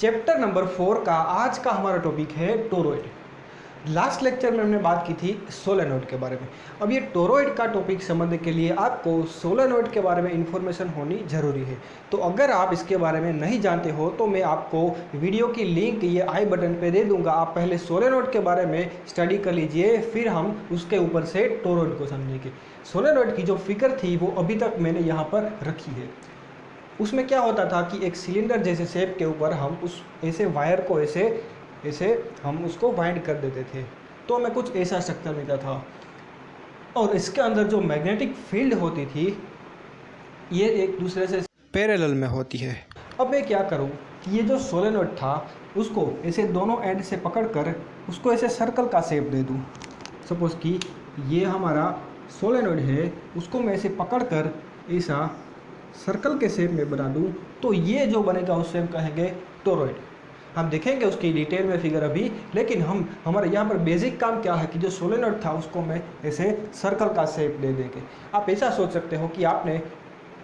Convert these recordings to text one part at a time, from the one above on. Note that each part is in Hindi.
चैप्टर नंबर 4 का आज का हमारा टॉपिक है टोरॉइड। लास्ट लेक्चर में हमने बात की थी सोलेनॉइड के बारे में। अब ये टोरॉइड का टॉपिक समझने के लिए आपको सोलेनॉइड के बारे में इंफॉर्मेशन होनी ज़रूरी है। तो अगर आप इसके बारे में नहीं जानते हो तो मैं आपको वीडियो की लिंक ये आई बटन पे दे दूंगा। आप पहले सोलेनॉइड के बारे में स्टडी कर लीजिए, फिर हम उसके ऊपर से टोरॉइड को समझेंगे। सोलेनॉइड की जो फिगर थी वो अभी तक मैंने यहाँ पर रखी है। उसमें क्या होता था कि एक सिलेंडर जैसे शेप के ऊपर हम उस ऐसे वायर को ऐसे ऐसे हम उसको वाइंड कर देते थे, तो हमें कुछ ऐसा स्ट्रक्चर मिलता था। और इसके अंदर जो मैग्नेटिक फील्ड होती थी ये एक दूसरे से पैरेलल में होती है। अब मैं क्या करूं कि ये जो सोलेनॉइड था उसको ऐसे दोनों एंड से पकड़कर उसको ऐसे सर्कल का शेप दे दूं। सपोज़ कि ये हमारा सोलेनॉइड है, उसको मैं ऐसे पकड़कर ऐसा सर्कल के शेप में बना दूं, तो ये जो बनेगा उस शेप कहेंगे टोरॉइड। हम देखेंगे उसकी डिटेल में फिगर अभी, लेकिन हमारे यहाँ पर बेसिक काम क्या है कि जो सोलेनॉइड था उसको मैं ऐसे सर्कल का शेप दे देंगे। आप ऐसा सोच सकते हो कि आपने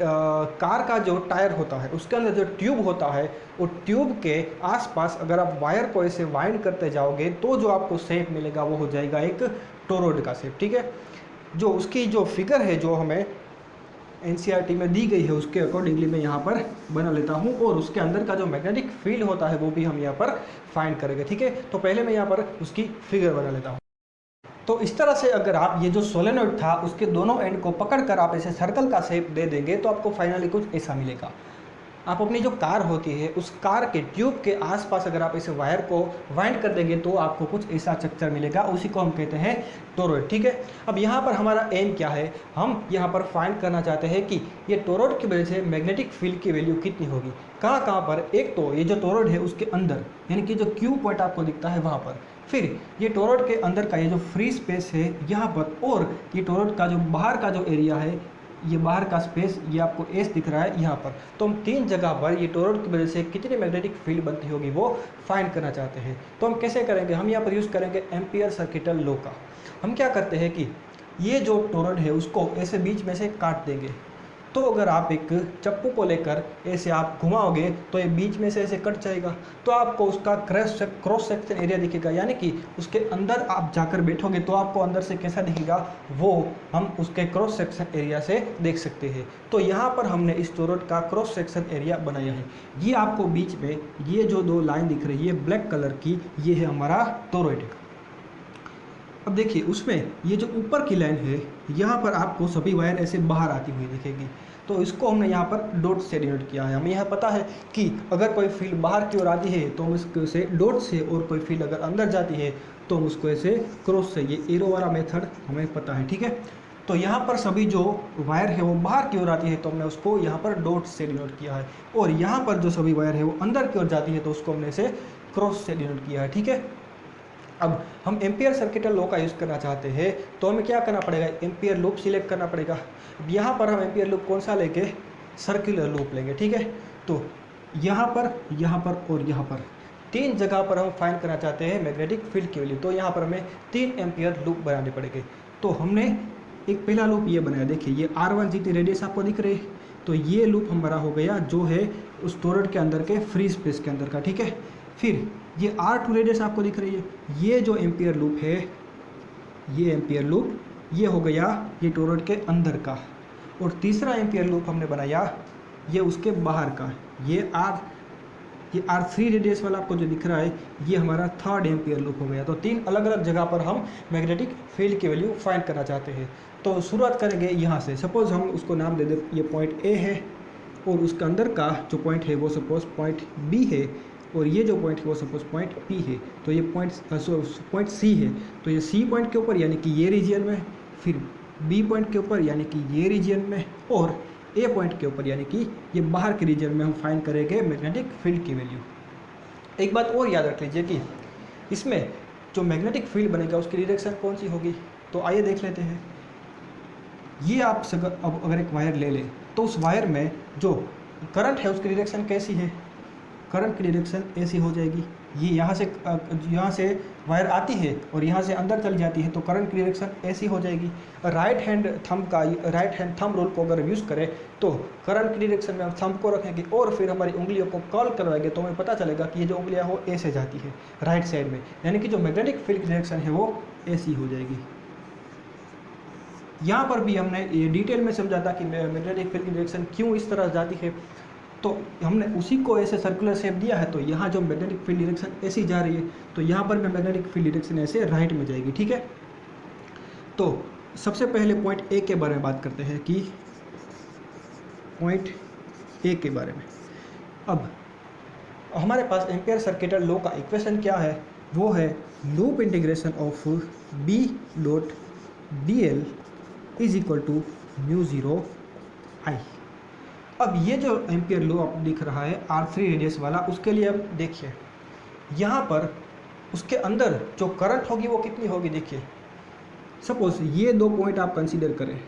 कार का जो टायर होता है उसके अंदर जो ट्यूब होता है, वो ट्यूब के आसपास अगर आप वायर को ऐसे वाइंड करते जाओगे तो जो आपको शेप मिलेगा वो हो जाएगा एक टोरॉइड का शेप। ठीक है, जो उसकी जो फिगर है जो हमें एनसीईआरटी में दी गई है उसके अकॉर्डिंगली मैं यहाँ पर बना लेता हूँ, और उसके अंदर का जो मैग्नेटिक फील्ड होता है वो भी हम यहाँ पर फाइंड करेंगे। ठीक है, तो पहले मैं यहाँ पर उसकी फिगर बना लेता हूँ। तो इस तरह से अगर आप ये जो सोलेनॉइड था उसके दोनों एंड को पकड़कर आप ऐसे सर्कल का शेप दे देंगे तो आपको फाइनली कुछ ऐसा मिलेगा। आप अपनी जो कार होती है उस कार के ट्यूब के आसपास अगर आप इसे वायर को वाइंड कर देंगे तो आपको कुछ ऐसा स्ट्रक्चर मिलेगा, उसी को हम कहते हैं टोरॉइड। ठीक है, अब यहाँ पर हमारा एम क्या है, हम यहाँ पर फाइंड करना चाहते हैं कि ये टोरॉइड की वजह से मैग्नेटिक फील्ड की वैल्यू कितनी होगी, कहाँ कहाँ पर। एक तो ये जो टोरॉइड है उसके अंदर, यानी कि जो क्यू पॉइंट आपको दिखता है वहाँ पर, फिर ये टोरॉइड के अंदर का ये जो फ्री स्पेस है यहाँ पर, और ये टोरॉइड का जो बाहर का जो एरिया है, ये बाहर का स्पेस, ये आपको एस दिख रहा है यहाँ पर। तो हम तीन जगह पर ये टोरॉइड की वजह से कितनी मैग्नेटिक फील्ड बनती होगी वो फाइंड करना चाहते हैं। तो हम कैसे करेंगे, हम यहाँ पर यूज़ करेंगे एम्पियर सर्किटल लॉ का। हम क्या करते हैं कि ये जो टोरॉइड है उसको ऐसे बीच में से काट देंगे। तो अगर आप एक चप्पू को लेकर ऐसे आप घुमाओगे तो ये बीच में से ऐसे कट जाएगा, तो आपको उसका क्रॉस सेक्शन एरिया दिखेगा, यानी कि उसके अंदर आप जाकर बैठोगे तो आपको अंदर से कैसा दिखेगा वो हम उसके क्रॉस सेक्शन एरिया से देख सकते हैं। तो यहाँ पर हमने इस टोरॉइड का क्रॉस सेक्शन एरिया बनाया है। ये आपको बीच में ये जो दो लाइन दिख रही है ब्लैक कलर की, ये है हमारा टोरॉइड। अब देखिए उसमें ये जो ऊपर की लाइन है यहाँ पर आपको सभी वायर ऐसे बाहर आती हुई दिखेगी, तो इसको हमने यहाँ पर डॉट से डिनोट किया है। हमें यह पता है कि अगर कोई फील्ड बाहर की ओर आती है तो हम इसको ऐसे डॉट से, और कोई फील्ड अगर अंदर जाती है तो हम उसको ऐसे क्रॉस से, ये एरो वाला मेथड हमें पता है। ठीक है, तो यहाँ पर सभी जो वायर है वो बाहर की ओर आती है तो हमने उसको यहाँ पर डॉट से डिनोट किया है, और यहाँ पर जो सभी वायर है वो अंदर की ओर जाती है तो उसको हमने इसे क्रॉस से डिनोट किया है। ठीक है, अब हम एम्पियर सर्किटल लॉ का यूज़ करना चाहते हैं तो हमें क्या करना पड़ेगा, एम्पियर लूप सिलेक्ट करना पड़ेगा। अब यहाँ पर हम एम्पियर लूप कौन सा लेंगे, सर्कुलर लूप लेंगे। ठीक है, तो यहाँ पर और यहाँ पर तीन जगह पर हम फाइंड करना चाहते हैं मैग्नेटिक फील्ड की वैल्यू, तो यहाँ पर हमें 3 एम्पियर लूप बनाने पड़ेंगे। तो हमने एक पहला लूप ये बनाया, देखिए ये R1 जितनी रेडियस आपको दिख रही है, तो ये लूप हमारा हो गया जो है उस टोरॉइड के अंदर के फ्री स्पेस के अंदर का। ठीक है, फिर ये R2 रेडियस आपको दिख रही है, ये जो एम्पियर लूप है, ये एम्पियर लूप ये हो गया ये टोरॉइड के अंदर का, और तीसरा एम्पियर लूप हमने बनाया ये उसके बाहर का, ये R3 रेडियस वाला आपको जो दिख रहा है ये हमारा थर्ड एम्पियर लूप हो गया। तो 3 अलग अलग जगह पर हम मैग्नेटिक फील्ड की वैल्यू फाइंड करना चाहते हैं। तो शुरुआत करेंगे यहाँ से, सपोज़ हम उसको नाम दे दें, ये पॉइंट ए है और उसके अंदर का जो पॉइंट है वो सपोज़ पॉइंट बी है, और ये जो पॉइंट है वो सपोज पॉइंट पी है, तो ये पॉइंट सी है, तो ये सी पॉइंट के ऊपर यानी कि ये रीजन में, फिर बी पॉइंट के ऊपर यानी कि ये रीजन में, और ए पॉइंट के ऊपर यानी कि ये बाहर के रीजन में हम फाइंड करेंगे मैग्नेटिक फील्ड की वैल्यू। एक बात और याद रख लीजिए कि इसमें जो मैग्नेटिक फील्ड बनेगा उसकी डायरेक्शन कौन सी होगी, तो आइए देख लेते हैं। ये आप अगर एक वायर ले लें तो उस वायर में जो करंट है उसकी डायरेक्शन कैसी है, करंट की डायरेक्शन ऐसी हो जाएगी। ये यहाँ से वायर आती है और यहाँ से अंदर चली जाती है, तो करंट की डायरेक्शन ऐसी हो जाएगी। राइट हैंड थंब रूल को अगर यूज़ करें तो करंट की डायरेक्शन में हम थंब को रखेंगे और फिर हमारी उंगलियों को कर्ल करवाएंगे, तो हमें पता चलेगा कि ये जो उंगलियाँ हो ऐसे जाती है राइट साइड में, यानी कि जो मैग्नेटिक फील्ड की डायरेक्शन है वो ऐसी हो जाएगी। यहाँ पर भी हमने ये डिटेल में समझा था कि मैग्नेटिक फील्ड की डायरेक्शन क्यों इस तरह जाती है, तो हमने उसी को ऐसे सर्कुलर शेप दिया है। तो यहाँ जो मैग्नेटिक फील्ड डायरेक्शन ऐसी जा रही है, तो यहाँ पर भी मैग्नेटिक फील्ड डायरेक्शन ऐसे राइट में जाएगी, ठीक है। तो सबसे पहले पॉइंट ए के बारे में बात करते हैं कि पॉइंट ए के बारे में। अब हमारे पास एम्पियर सर्किटल लॉ का इक्वेशन क्या है, वो है loop integration of B dot D L is equal to mu zero I. अब ये जो एम्पियर लॉ आप दिख रहा है R3 रेडियस वाला, उसके लिए अब देखिए यहाँ पर उसके अंदर जो करंट होगी वो कितनी होगी। देखिए सपोज ये दो पॉइंट आप कंसीडर करें,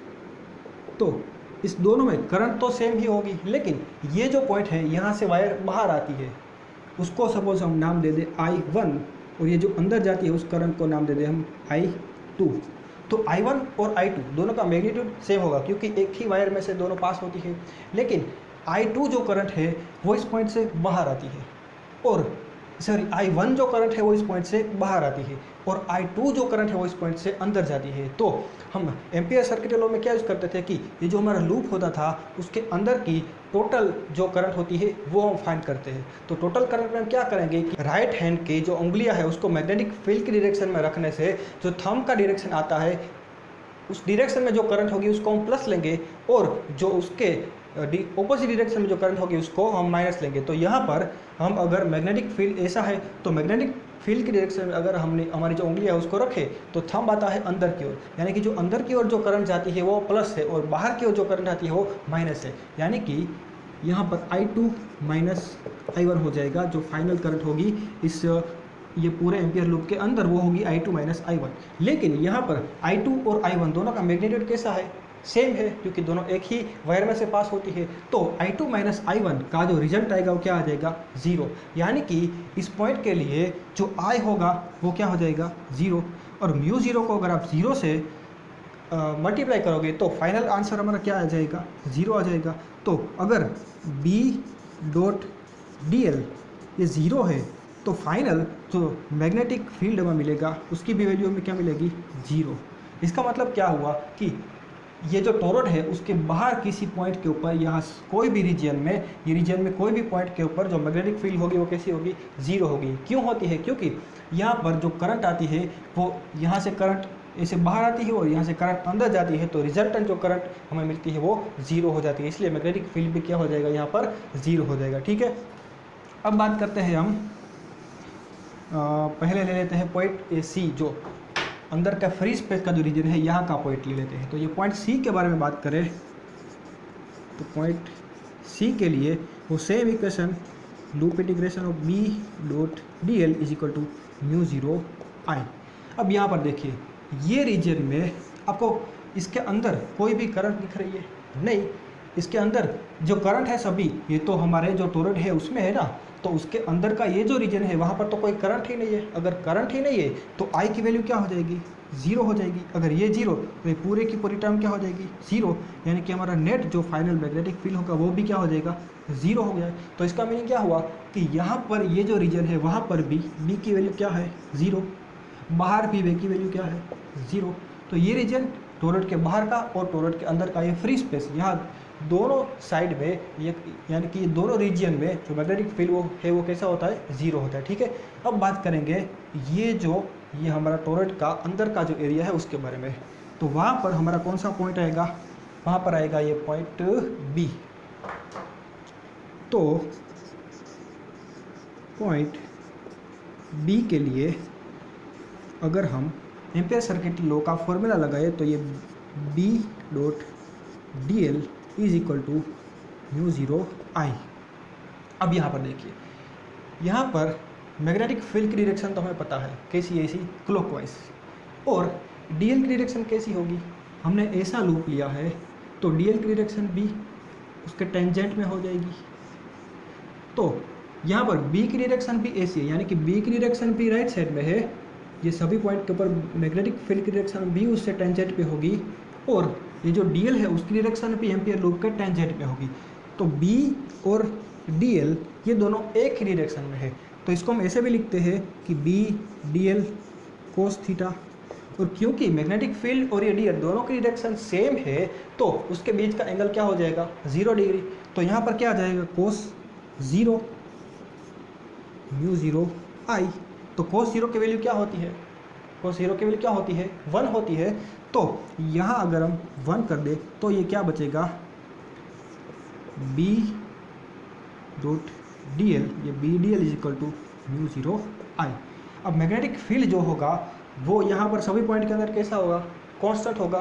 तो इस दोनों में करंट तो सेम ही होगी, लेकिन ये जो पॉइंट है यहाँ से वायर बाहर आती है, उसको सपोज हम नाम दे दें I1, और ये जो अंदर जाती है उस करंट को नाम दे दें हम I2। तो I1 और I2 दोनों का मैग्नीट्यूड सेम होगा क्योंकि एक ही वायर में से दोनों पास होती है, लेकिन I2 जो करंट है वो इस पॉइंट से बाहर आती है, और I1 जो करंट है वो इस पॉइंट से बाहर आती है, और I2 जो करंट है वो इस पॉइंट से अंदर जाती है। तो हम एम्पियर सर्किट लॉ में क्या यूज़ करते थे कि ये जो हमारा लूप होता था उसके अंदर की टोटल जो करंट होती है वो हम फाइंड करते हैं। तो टोटल करंट में हम क्या करेंगे कि राइट हैंड की जो उंगलियां है उसको मैग्नेटिक फील्ड की डायरेक्शन में रखने से जो थंब का डायरेक्शन आता है उस डायरेक्शन में जो करंट होगी उसको हम प्लस लेंगे, और जो उसके ऑपोजिट डायरेक्शन में जो करंट होगी उसको हम माइनस लेंगे। तो यहाँ पर हम अगर मैग्नेटिक फील्ड ऐसा है तो मैग्नेटिक फील्ड की डायरेक्शन में अगर हमने हमारी जो उंगलियां है उसको रखे तो थंब आता है अंदर की ओर, यानी कि जो अंदर की ओर जो करंट जाती है वो प्लस है और बाहर की ओर जो करंट आती है वो माइनस है, यानी कि यहाँ पर I2 माइनस I1 हो जाएगा। जो फाइनल करंट होगी इस ये पूरे एम्पियर लूप के अंदर वो होगी I2 माइनस I1। लेकिन यहाँ पर I2 और I1 दोनों का मैग्नीट्यूड कैसा है, सेम है, क्योंकि दोनों एक ही वायर में से पास होती है। तो I2 माइनस I1 का जो रिजल्ट आएगा वो क्या आ जाएगा, 0, यानी कि इस पॉइंट के लिए जो I होगा वो क्या हो जाएगा, 0। और म्यू ज़ीरो को अगर आप 0 से मल्टीप्लाई करोगे तो फाइनल आंसर हमारा क्या आ जाएगा, 0 आ जाएगा। तो अगर B डॉट डी एल ये 0 है तो फाइनल जो मैग्नेटिक फील्ड हमें मिलेगा उसकी भी वैल्यू हमें क्या मिलेगी, 0। इसका मतलब क्या हुआ कि ये जो टोरॉइड है उसके बाहर किसी पॉइंट के ऊपर यहाँ कोई भी रीजन में, ये रीजन में कोई भी पॉइंट के ऊपर जो मैग्नेटिक फील्ड होगी वो कैसी होगी, 0 होगी। क्यों होती है, क्योंकि यहाँ पर जो करंट आती है वो यहाँ से करंट ऐसे बाहर आती है और यहाँ से करंट अंदर जाती है, तो रिजल्टेंट जो करंट हमें मिलती है वो 0 हो जाती है, इसलिए मैग्नेटिक फील्ड भी क्या हो जाएगा, यहाँ पर 0 हो जाएगा। ठीक है, अब बात करते हैं हम पहले ले लेते हैं पॉइंट ए सी, जो अंदर का फ्री स्पेस का जो रीजन है यहाँ का पॉइंट ले लेते हैं। तो ये पॉइंट सी के बारे में बात करें तो पॉइंट सी के लिए वो same equation loop integration of B dot D L is equal to mu zero I. अब यहाँ पर देखिए ये रीजन में आपको इसके अंदर कोई भी करंट दिख रही है नहीं, इसके अंदर जो करंट है सभी ये तो हमारे जो टोरॉइड है उसमें है ना, तो उसके अंदर का ये जो रीजन है वहाँ पर तो कोई करंट ही नहीं है। अगर करंट ही नहीं है तो आई की वैल्यू क्या हो जाएगी, 0 हो जाएगी। अगर ये 0 तो ये पूरे की पूरी टर्म क्या हो जाएगी, 0, यानी कि हमारा नेट जो फाइनल मैग्नेटिक फील्ड होगा वो भी क्या हो जाएगा, 0 हो गया। तो इसका मीनिंग क्या हुआ कि यहाँ पर ये जो रीजन है वहाँ पर भी बी की वैल्यू क्या है, 0, बाहर भी बी की वैल्यू क्या है, 0। तो ये रीजन टोरॉइड के बाहर का और टोरॉइड के अंदर का ये फ्री स्पेस, यहाँ दोनों साइड में ये यानी कि दोनों रीजन में जो मैग्नेटिक फील्ड वो है वो कैसा होता है, 0 होता है। ठीक है, अब बात करेंगे ये हमारा टोरॉइड का अंदर का जो एरिया है उसके बारे में। तो वहाँ पर हमारा कौन सा पॉइंट आएगा, वहाँ पर आएगा ये पॉइंट बी। तो पॉइंट बी के लिए अगर हम एम्पियर सर्किट लॉ का फॉर्मूला लगाए तो ये B dot D L is equal to mu zero I. अब यहाँ पर देखिए, यहाँ पर मैग्नेटिक फील्ड की डायरेक्शन तो हमें पता है कैसी है, ऐसी क्लॉकवाइज, और डीएल की डायरेक्शन कैसी होगी, हमने ऐसा लूप लिया है तो डीएल की डायरेक्शन भी उसके टेंजेंट में हो जाएगी। तो यहाँ पर बी की डायरेक्शन भी ऐसी है, यानी कि बी की डायरेक्शन भी राइट साइड में है, ये सभी पॉइंट के ऊपर मैग्नेटिक फील्ड की डायरेक्शन भी उससे टेंजेंट पे होगी, और ये जो डी एल है उसकी डायरेक्शन भी एम्पियर लूप के टेंजेंट पे होगी। तो बी और डी एल ये दोनों एक ही डायरेक्शन में है, तो इसको हम ऐसे भी लिखते हैं कि B D L cos theta. और क्योंकि मैग्नेटिक फील्ड और ये डी एल दोनों की डायरेक्शन सेम है, तो उसके बीच का एंगल क्या हो जाएगा, 0 डिग्री। तो यहाँ पर क्या आ जाएगा, कोस 0 म्यू 0 आई। तो कोस 0 की वैल्यू क्या होती है, कोस 0 की वैल्यू क्या होती है, 1 होती है। तो यहाँ अगर हम 1 कर दे तो ये क्या बचेगा, बी डॉट डी एल, ये B D L is equal to mu 0 I. अब मैग्नेटिक फील्ड जो होगा वो यहाँ पर सभी पॉइंट के अंदर कैसा होगा, कांस्टेंट होगा,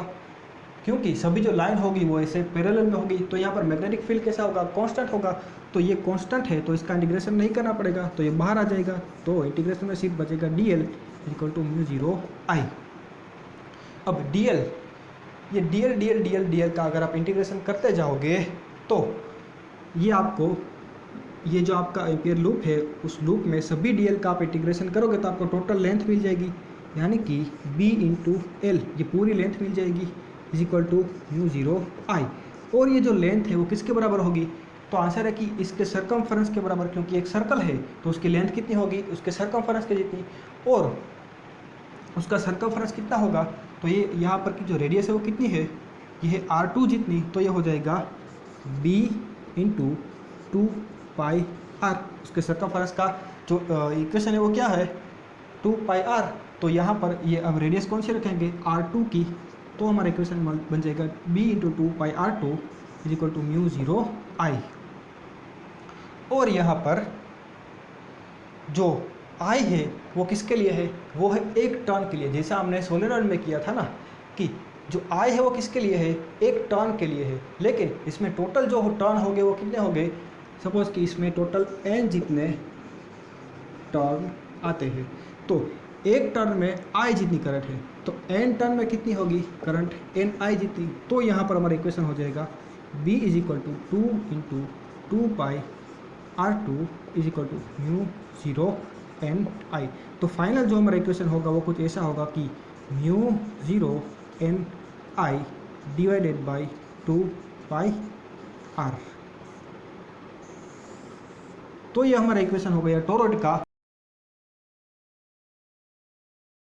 क्योंकि सभी जो लाइन होगी वो ऐसे पैरेलल में होगी। तो यहाँ पर मैग्नेटिक फील्ड कैसा होगा, कांस्टेंट होगा। तो ये कांस्टेंट है तो इसका इंटीग्रेशन नहीं करना पड़ेगा, तो ये बाहर आ जाएगा। तो इंटीग्रेशन में सिर्फ बचेगा D L equal to mu 0 I. अब डी एल, ये D L D L D L D L का अगर आप इंटीग्रेशन करते जाओगे तो ये आपको, ये जो आपका एम्पियर लूप है उस लूप में सभी डी एल का आप इंटीग्रेशन करोगे तो आपको टोटल लेंथ मिल जाएगी, यानी कि b इंटू एल, ये पूरी लेंथ मिल जाएगी, is equal to mu 0 I. और ये जो लेंथ है वो किसके बराबर होगी, तो आंसर है कि इसके सरकमफेरेंस के बराबर, क्योंकि एक सर्कल है तो उसकी लेंथ कितनी होगी, उसके सरकमफेरेंस के जितनी, और उसका सरकमफेरेंस कितना होगा, तो ये यहाँ पर की जो रेडियस है वो कितनी है, ये है r2 जितनी। तो ये हो जाएगा b इंटू 2 पाई r, उसके सरकमफेरेंस का जो इक्वेशन है वो क्या है, 2 पाई r। तो यहाँ पर ये अब रेडियस कौन सी रखेंगे, r2 की, तो हमारा इक्वेशन बन जाएगा b into 2 pi r2 is equal to mu 0 I. और यहाँ पर जो I है वो किसके लिए है, वो है एक टर्न के लिए, जैसा हमने सोलेनॉइड में किया था ना, कि जो I है वो किसके लिए है, एक टर्न के लिए है। लेकिन इसमें टोटल जो टर्न हो गए वो कितने हो गए, सपोज कि इसमें टोटल n जितने टर्न आते हैं, तो एक टर्न में I जितनी करंट है, तो n टर्न में कितनी होगी करंट, n I जितनी। तो यहाँ पर हमारा इक्वेशन हो जाएगा b is equal to 2 into 2 pi r2 is equal to mu 0 N I. तो फाइनल जो हमारा इक्वेशन होगा वो कुछ ऐसा होगा कि mu 0 N I divided by 2 pi R. तो ये हमारा इक्वेशन हो गया टोरॉइड का